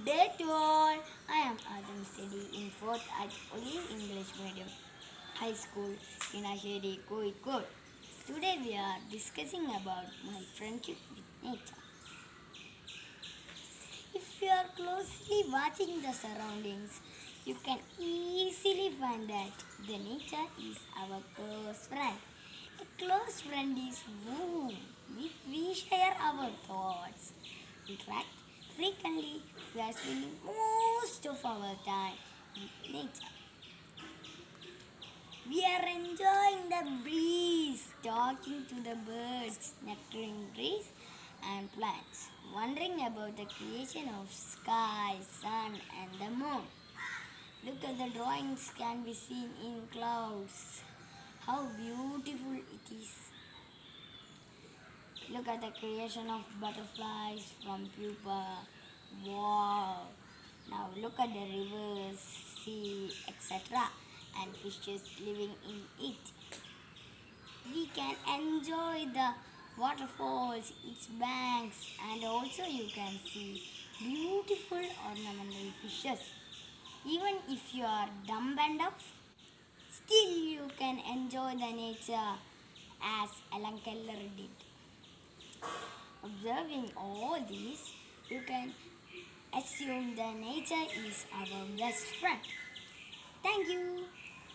Day to all. I am Adam Sedi in 4th at Olive English Medium High School in Ashedi, Kozhikode. Today we are discussing about my friendship with nature. If you are closely watching the surroundings, you can easily find that the nature is our close friend. A close friend is whom we share our thoughts, interact frequently, we are spending most of our time with nature. We are enjoying the breeze, talking to the birds, nectaring trees and plants, wondering about the creation of sky, sun and the moon. Look at the drawings can be seen in clouds. How beautiful it is. Look at the creation of butterflies from pupa. Wow! Now look at the rivers, sea, etc. and fishes living in it. We can enjoy the waterfalls, its banks, and also you can see beautiful ornamental fishes. Even if you are dumb and deaf, still you can enjoy the nature as Alan Keller did. Observing all these, you can assume that nature is our best friend. Thank you.